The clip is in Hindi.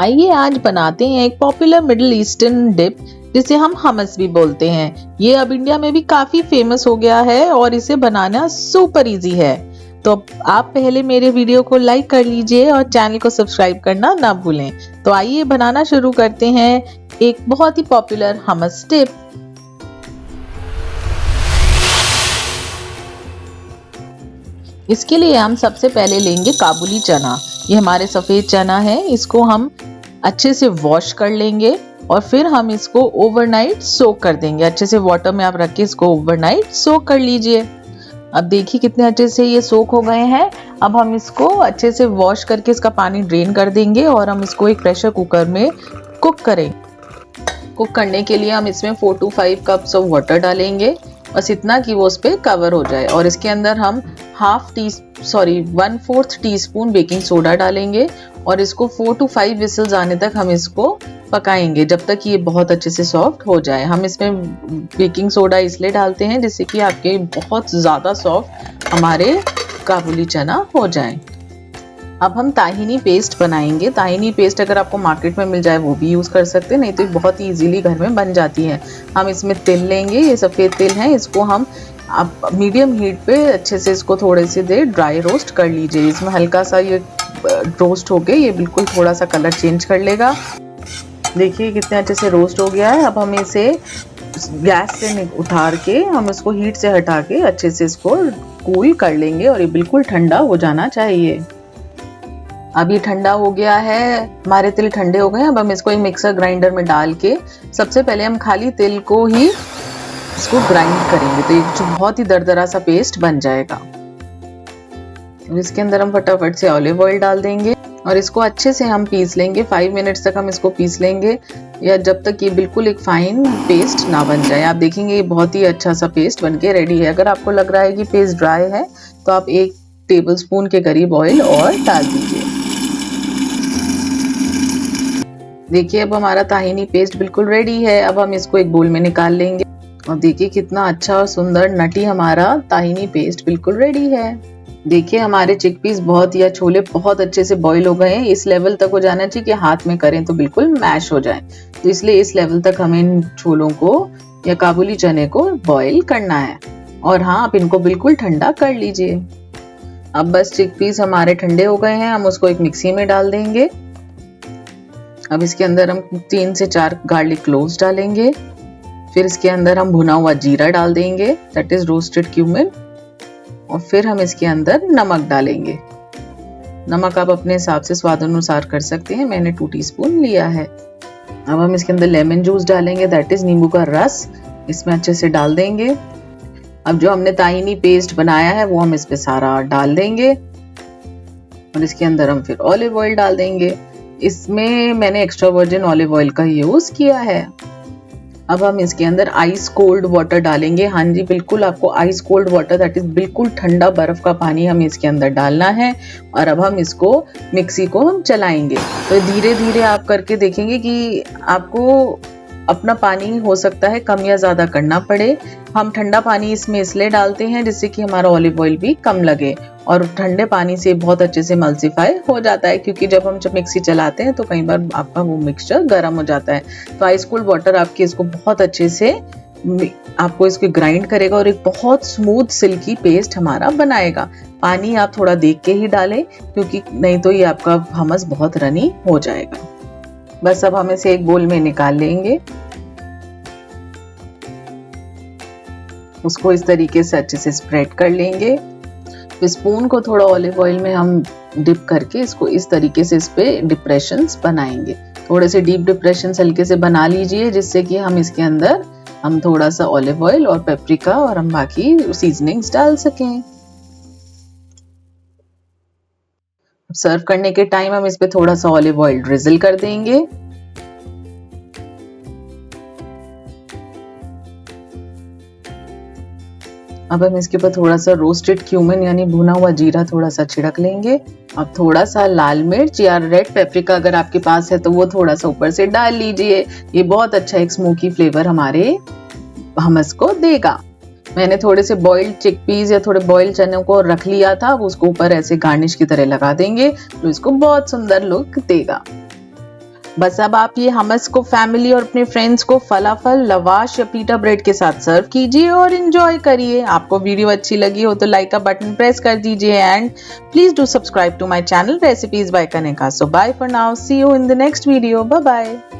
आइए आज बनाते हैं एक पॉपुलर मिडिल ईस्टर्न डिप जिसे हम हमस भी बोलते हैं। ये अब इंडिया में भी काफी फेमस हो गया है और इसे बनाना सुपर इजी है। तो आप पहले मेरे वीडियो को लाइक कर लीजिए और चैनल को सब्सक्राइब करना ना भूलें। तो आइए बनाना शुरू करते हैं एक बहुत ही पॉपुलर हमस डिप। इसके लिए हम सबसे पहले लेंगे काबुली चना। ये हमारे सफ़ेद चना है, इसको हम अच्छे से वॉश कर लेंगे और फिर हम इसको ओवरनाइट सोक कर देंगे। अच्छे से वाटर में आप रख के इसको ओवरनाइट सोक कर लीजिए। अब देखिए कितने अच्छे से ये सोक हो गए हैं। अब हम इसको अच्छे से वॉश करके इसका पानी ड्रेन कर देंगे और हम इसको एक प्रेशर कुकर में कुक करें। कुक करने के लिए हम इसमें 4 to 5 कप्स ऑफ वाटर डालेंगे, बस इतना कि वो उस पर कवर हो जाए। और इसके अंदर हम 1/4 टीस्पून बेकिंग सोडा डालेंगे और इसको 4 to 5 विसल्स आने तक हम इसको पकाएंगे, जब तक ये बहुत अच्छे से सॉफ्ट हो जाए। हम इसमें बेकिंग सोडा इसलिए डालते हैं जिससे कि आपके बहुत ज़्यादा सॉफ्ट हमारे काबुली चना हो जाए। अब हम ताहिनी पेस्ट बनाएंगे। ताहिनी पेस्ट अगर आपको मार्केट में मिल जाए वो भी यूज़ कर सकते हैं, नहीं तो बहुत ही इजीली घर में बन जाती है। हम इसमें तिल लेंगे, ये सफ़ेद तिल है, इसको हम आप मीडियम हीट पे अच्छे से इसको थोड़े से देर ड्राई रोस्ट कर लीजिए। इसमें हल्का सा ये रोस्ट होके ये बिल्कुल थोड़ा सा कलर चेंज कर लेगा। देखिए कितने अच्छे से रोस्ट हो गया है। अब हम इसे गैस से उतार के हम इसको हीट से हटा के अच्छे से इसको कूल कर लेंगे और ये बिल्कुल ठंडा हो जाना चाहिए। अब ये ठंडा हो गया है, हमारे तिल ठंडे हो गए। अब हम इसको एक मिक्सर ग्राइंडर में डाल के सबसे पहले हम खाली तिल को ही इसको ग्राइंड करेंगे, तो एक बहुत ही दरदरा सा पेस्ट बन जाएगा। इसके अंदर हम फटाफट से ऑलिव ऑयल डाल देंगे और इसको अच्छे से हम पीस लेंगे। 5 मिनट्स तक हम इसको पीस लेंगे, या जब तक ये बिल्कुल एक फाइन पेस्ट ना बन जाए। आप देखेंगे ये बहुत ही अच्छा सा पेस्ट बन के रेडी है। अगर आपको लग रहा है कि पेस्ट ड्राई है तो आप 1 टेबलस्पून के करीब ऑयल और डाल दीजिए। देखिए अब हमारा ताहिनी पेस्ट बिल्कुल रेडी है। अब हम इसको एक बोल में निकाल लेंगे और देखिए कितना अच्छा और सुंदर नटी हमारा ताहिनी पेस्ट बिल्कुल रेडी है। देखिए हमारे चिकपीस बहुत या छोले बहुत अच्छे से बॉईल हो गए हैं। इस लेवल तक हो जाना चाहिए कि हाथ में करें तो बिल्कुल मैश हो जाए, तो इसलिए इस लेवल तक हमें इन छोलों को या काबुली चने को बॉईल करना है। और हाँ, आप इनको बिल्कुल ठंडा कर लीजिए। अब बस चिकपीस हमारे ठंडे हो गए हैं, हम उसको एक मिक्सी में डाल देंगे। अब इसके अंदर हम 3 से 4 गार्लिक क्लोव्स डालेंगे। फिर इसके अंदर हम भुना हुआ जीरा डाल देंगे, दैट इज रोस्टेड क्यूमिन। और फिर हम इसके अंदर नमक डालेंगे। नमक आप अपने हिसाब से स्वाद अनुसार कर सकते हैं, मैंने 2 टीस्पून लिया है। अब हम इसके अंदर लेमन जूस डालेंगे, दैट इज नींबू का रस, इसमें अच्छे से डाल देंगे। अब जो हमने ताहिनी पेस्ट बनाया है वो हम इस पे सारा डाल देंगे और इसके अंदर हम फिर ऑलिव ऑयल डाल देंगे। इसमें मैंने एक्स्ट्रा वर्जिन ऑलिव ऑयल का यूज किया है। अब हम इसके अंदर आइस कोल्ड वाटर डालेंगे। हाँ जी, बिल्कुल आपको ice cold water, that is बिल्कुल ठंडा बर्फ का पानी हमें इसके अंदर डालना है। और अब हम इसको मिक्सी को हम चलाएंगे, तो धीरे धीरे आप करके देखेंगे कि आपको अपना पानी हो सकता है कम या ज़्यादा करना पड़े। हम ठंडा पानी इसमें इसलिए डालते हैं जिससे कि हमारा ऑलिव ऑयल भी कम लगे और ठंडे पानी से बहुत अच्छे से मल्सीफाई हो जाता है, क्योंकि जब हम मिक्सी चलाते हैं तो कई बार आपका वो मिक्सचर गर्म हो जाता है। तो आइस कोल्ड वाटर आपके इसको बहुत अच्छे से आपको इसको ग्राइंड करेगा और एक बहुत स्मूथ सिल्की पेस्ट हमारा बनाएगा। पानी आप थोड़ा देख के ही डालें, क्योंकि नहीं तो ये आपका हमस बहुत रनी हो जाएगा। बस अब हम इसे एक बोल में निकाल लेंगे, उसको इस तरीके से अच्छे से स्प्रेड कर लेंगे। स्पून को थोड़ा ऑलिव ऑयल में हम डिप करके इसको इस तरीके से इस पे डिप्रेशंस बनाएंगे। थोड़े से डीप डिप्रेशंस हल्के से बना लीजिए, जिससे कि हम इसके अंदर हम थोड़ा सा ऑलिव ऑयल और पेपरिका और हम बाकी सीजनिंग्स डाल सकें। सर्व करने के टाइम हम इस पे थोड़ा सा ऑलिव ऑयल ड्रिजल कर देंगे। अब हम इसके ऊपर थोड़ा सा रोस्टेड क्यूमिन यानी भुना हुआ जीरा थोड़ा सा छिड़क लेंगे। अब थोड़ा सा लाल मिर्च या रेड पेपरिका अगर आपके पास है तो वो थोड़ा सा ऊपर से डाल लीजिए। ये बहुत अच्छा एक स्मोकी फ्लेवर हमारे हमस को देगा। मैंने थोड़े से बॉइल्ड चिकपीस या थोड़े बॉइल्ड चने को रख लिया था, अब उसको ऊपर ऐसे गार्निश की तरह लगा देंगे तो इसको बहुत सुंदर लुक देगा। बस अब आप ये हमस को फैमिली और अपने फ्रेंड्स को फलाफल, लवाश या पीटा ब्रेड के साथ सर्व कीजिए और एंजॉय करिए। आपको वीडियो अच्छी लगी हो तो लाइक का बटन प्रेस कर दीजिए and please do subscribe to my channel recipes by Kanika. So bye for now, see you in the next video, bye bye.